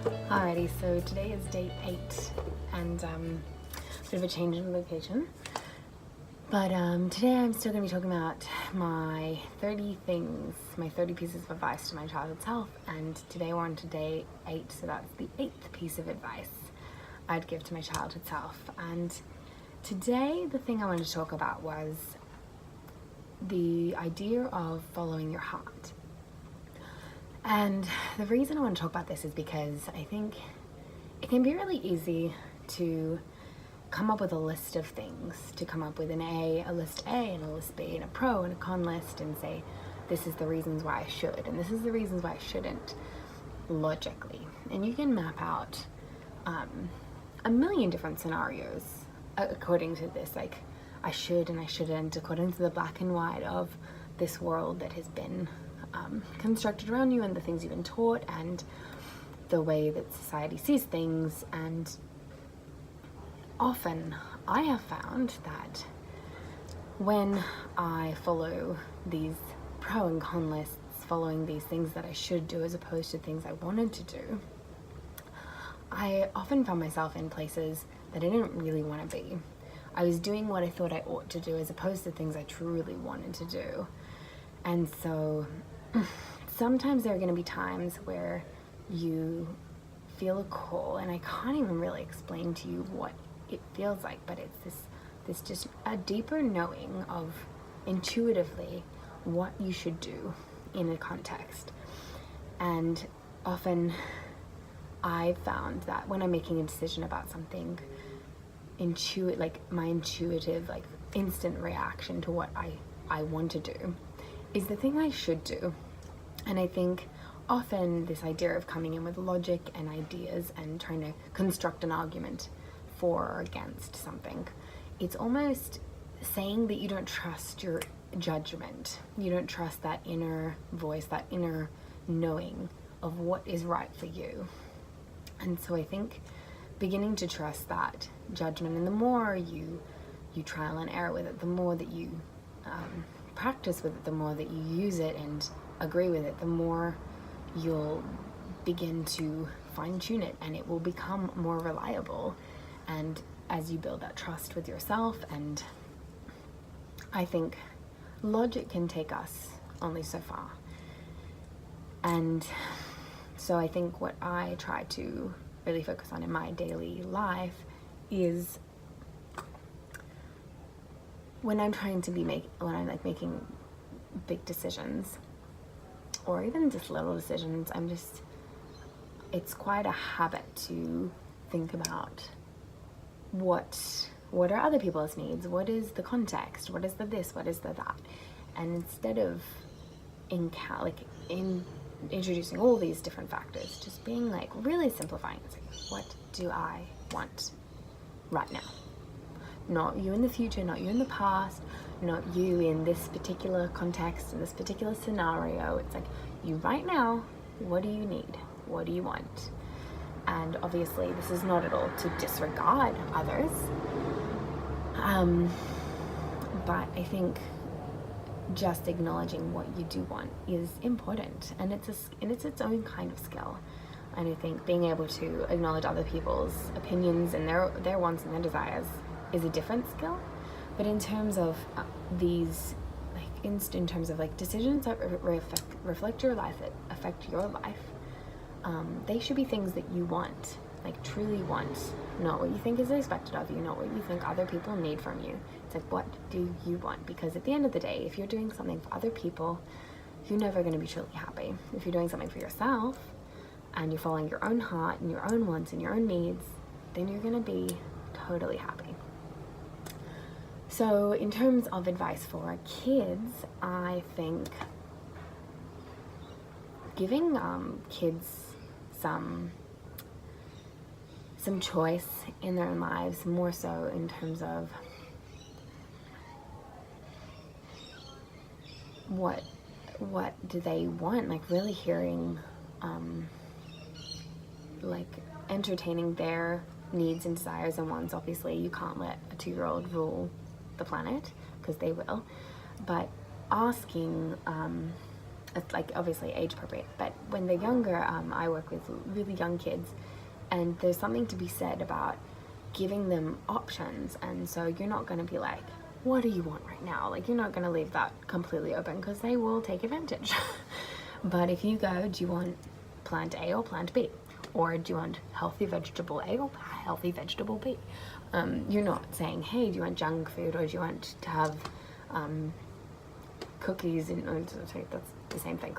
Alrighty, so today is day 8 and bit of a change in location. But today I'm still going to be talking about my 30 things, my 30 pieces of advice to my childhood self. And today we're on to day 8, so that's the 8th piece of advice I'd give to my childhood self. And today the thing I wanted to talk about was the idea of following your heart. And the reason I want to talk about this is because I think it can be really easy to come up with a list of things, to come up with a list A and a list B and a pro and a con list and say, this is the reasons why I should and this is the reasons why I shouldn't, logically. And you can map out a million different scenarios according to this, like I should and I shouldn't, according to the black and white of this world that has been constructed around you and the things you've been taught and the way that society sees things. And often I have found that when I follow these pro and con lists, following these things that I should do as opposed to things I wanted to do, I often found myself in places that I didn't really want to be. I was doing what I thought I ought to do as opposed to things I truly wanted to do. And so sometimes there are going to be times where you feel a call, and I can't even really explain to you what it feels like, but it's this just a deeper knowing of intuitively what you should do in a context. And often I found that when I'm making a decision about something, my intuitive, like instant reaction to what I want to do is the thing I should do. And I think often this idea of coming in with logic and ideas and trying to construct an argument for or against something, it's almost saying that you don't trust your judgment. You don't trust that inner voice, that inner knowing of what is right for you. And so I think beginning to trust that judgment, and the more you trial and error with it, the more that you practice with it, the more that you use it and agree with it, the more you'll begin to fine-tune it and it will become more reliable. And as you build that trust with yourself, and I think logic can take us only so far. And so I think what I try to really focus on in my daily life is when I'm trying to when I'm like making big decisions or even just little decisions, it's quite a habit to think about what are other people's needs, what is the context, what is the this, what is the that, and instead of introducing all these different factors, just being like really simplifying, it's like, what do I want right now? Not you in the future, not you in the past, not you in this particular context, in this particular scenario. It's like, you right now, what do you need? What do you want? And obviously this is not at all to disregard others. But I think just acknowledging what you do want is important, and it's its own kind of skill. And I think being able to acknowledge other people's opinions and their wants and their desires is a different skill. But in terms of in terms of like decisions that reflect your life, that affect your life, they should be things that you want, like truly want, not what you think is expected of you, not what you think other people need from you. It's like, what do you want? Because at the end of the day, if you're doing something for other people, you're never going to be truly happy. If you're doing something for yourself and you're following your own heart and your own wants and your own needs, then you're going to be totally happy. So in terms of advice for kids, I think giving kids some choice in their own lives, more so in terms of what do they want, like really hearing, like entertaining their needs and desires and wants. Obviously you can't let a 2-year-old rule the planet, because they will, but asking it's like obviously age appropriate, but when they're younger, I work with really young kids, and there's something to be said about giving them options. And so you're not going to be like, what do you want right now? Like, you're not going to leave that completely open, because they will take advantage. But if you go, do you want plant A or plant B? Or do you want healthy vegetable A or healthy vegetable B? You're not saying, hey, do you want junk food, or do you want to have cookies? And that's the same thing.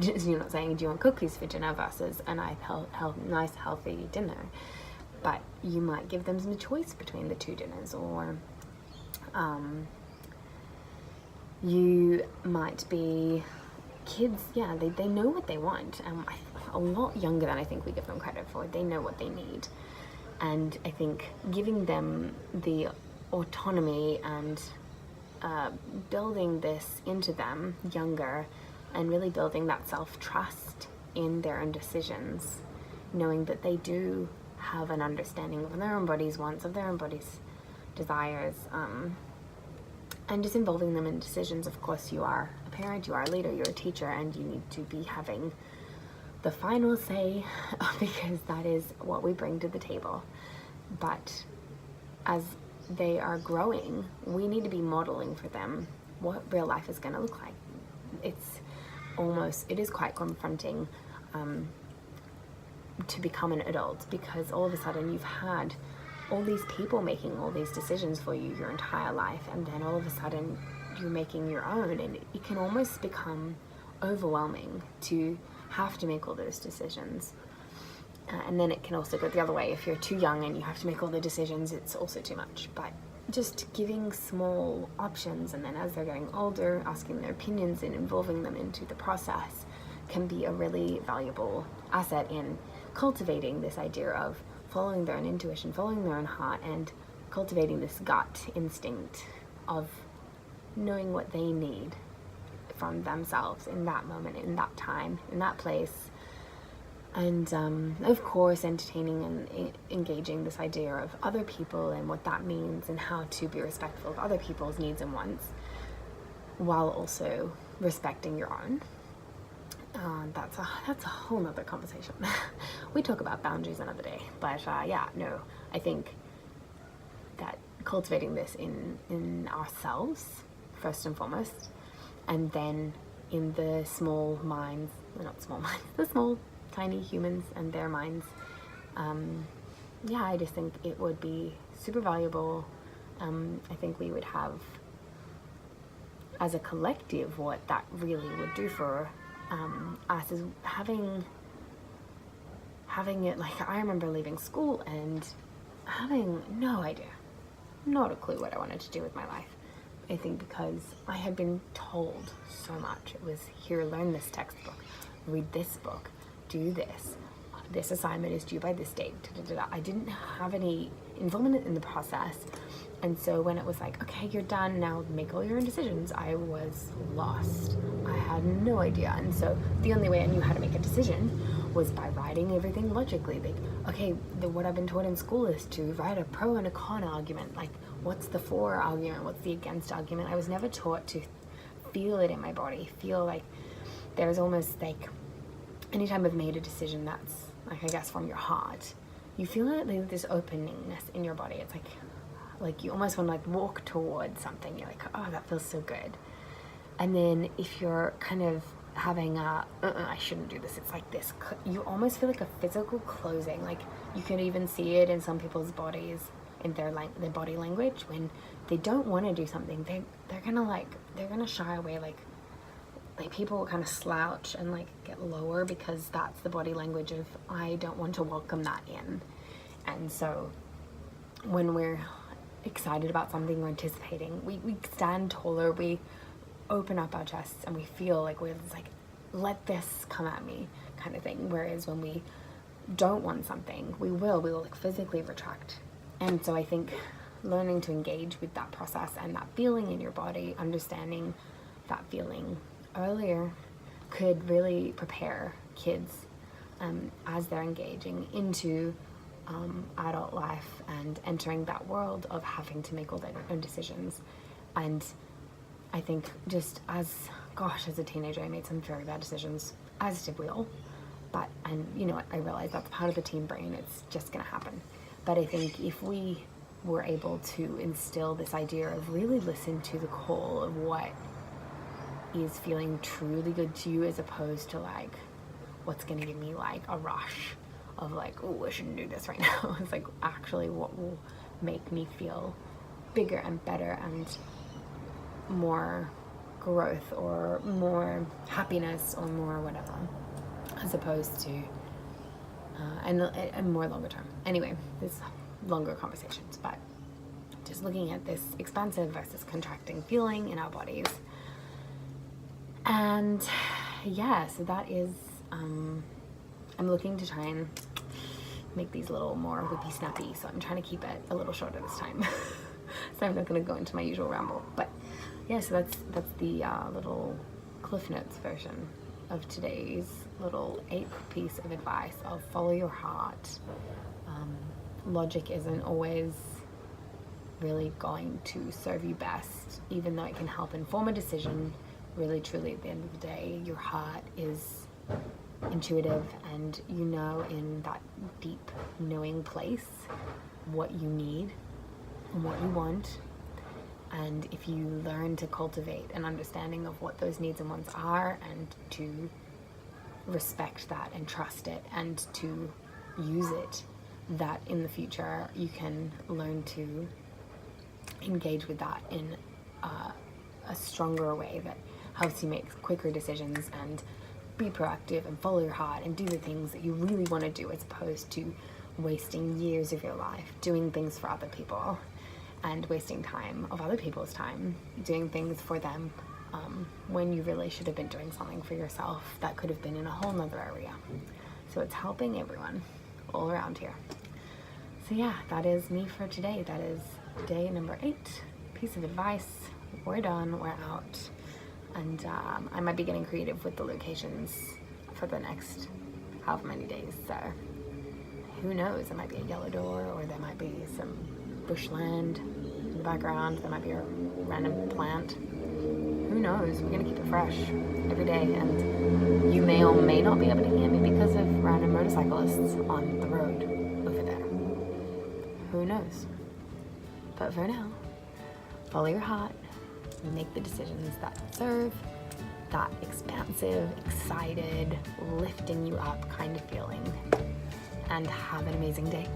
You're not saying, do you want cookies for dinner versus a nice healthy dinner? But you might give them some choice between the two dinners, or you might be kids, yeah, they know what they want. A lot younger than I think we give them credit for. They know what they need. And I think giving them the autonomy and building this into them younger, and really building that self-trust in their own decisions, knowing that they do have an understanding of their own body's wants, of their own body's desires, and just involving them in decisions. Of course, you are a parent, you are a leader, you're a teacher, and you need to be having the final say, because that is what we bring to the table. But as they are growing, we need to be modeling for them what real life is going to look like. It is quite confronting to become an adult, because all of a sudden you've had all these people making all these decisions for you your entire life, and then all of a sudden you're making your own, and it can almost become overwhelming to have to make all those decisions. And then it can also go the other way. If you're too young and you have to make all the decisions, it's also too much. But just giving small options, and then as they're getting older, asking their opinions and involving them into the process, can be a really valuable asset in cultivating this idea of following their own intuition, following their own heart, and cultivating this gut instinct of knowing what they need from themselves in that moment, in that time, in that place. And of course, entertaining and engaging this idea of other people and what that means, and how to be respectful of other people's needs and wants, while also respecting your own. That's a whole nother conversation. We talk about boundaries another day. But I think that cultivating this in ourselves, first and foremost, and then in the small minds, well, not small minds, the small tiny humans and their minds, I just think it would be super valuable. I think we would have, as a collective, what that really would do for us is having it. Like, I remember leaving school and having no idea, not a clue what I wanted to do with my life. I think because I had been told so much. It was, here, learn this textbook, read this book, do this assignment is due by this date, I didn't have any involvement in the process. And so when it was like, okay, you're done, now make all your own decisions, I was lost. I had no idea. And so the only way I knew how to make a decision was by writing everything logically. Like, okay, what I've been taught in school is to write a pro and a con argument. Like, what's the for argument? What's the against argument? I was never taught to feel it in my body, feel like there's almost like, anytime I've made a decision that's, like, I guess from your heart, you feel it, like this openingness in your body. It's like you almost want to like walk towards something. You're like, oh, that feels so good. And then if you're kind of having I shouldn't do this, it's like this, you almost feel like a physical closing. Like, you can even see it in some people's bodies, in their body language. When they don't want to do something, they're gonna shy away. Like people will kind of slouch and like get lower, because that's the body language of, I don't want to welcome that in. And so when we're excited about something, we're anticipating, we stand taller, we open up our chests, and we feel like we're like, let this come at me kind of thing. Whereas when we don't want something, we will like physically retract. And so I think learning to engage with that process and that feeling in your body, understanding that feeling earlier, could really prepare kids as they're engaging into adult life and entering that world of having to make all their own decisions. And I think just as gosh, as a teenager, I made some very bad decisions, as did we all. But, and you know what, I realize that's part of the teen brain. It's just going to happen. But I think if we were able to instill this idea of really listen to the call of what is feeling truly good to you, as opposed to like what's going to give me like a rush of like, oh, I shouldn't do this right now. It's like actually what will make me feel bigger and better and more growth or more happiness or more whatever, as opposed to and more longer term. Anyway, there's longer conversations, but just looking at this expansive versus contracting feeling in our bodies. And yeah, so that is I'm looking to try and make these a little more whippy snappy, so I'm trying to keep it a little shorter this time. So I'm not going to go into my usual ramble, but yeah, so that's the little Cliff Notes version of today's little 8th piece of advice of follow your heart. Logic isn't always really going to serve you best, even though it can help inform a decision. Really, truly, at the end of the day, your heart is intuitive, and you know in that deep knowing place what you need and what you want. And if you learn to cultivate an understanding of what those needs and wants are, and to respect that and trust it and to use it, that in the future you can learn to engage with that in a stronger way that helps you make quicker decisions and be proactive and follow your heart and do the things that you really want to do, as opposed to wasting years of your life doing things for other people and wasting time of other people's time doing things for them, when you really should have been doing something for yourself that could have been in a whole nother area. So it's helping everyone all around here. So yeah, that is me for today. That is day number 8, piece of advice. We're done, we're out. And I might be getting creative with the locations for the next however many days. So who knows, there might be a yellow door, or there might be some bushland in the background, there might be a random plant. Who knows? We're gonna keep it fresh every day, and you may or may not be able to hear me because of random motorcyclists on the road over there. Who knows? But for now, follow your heart, make the decisions that serve that expansive, excited, lifting you up kind of feeling, and have an amazing day.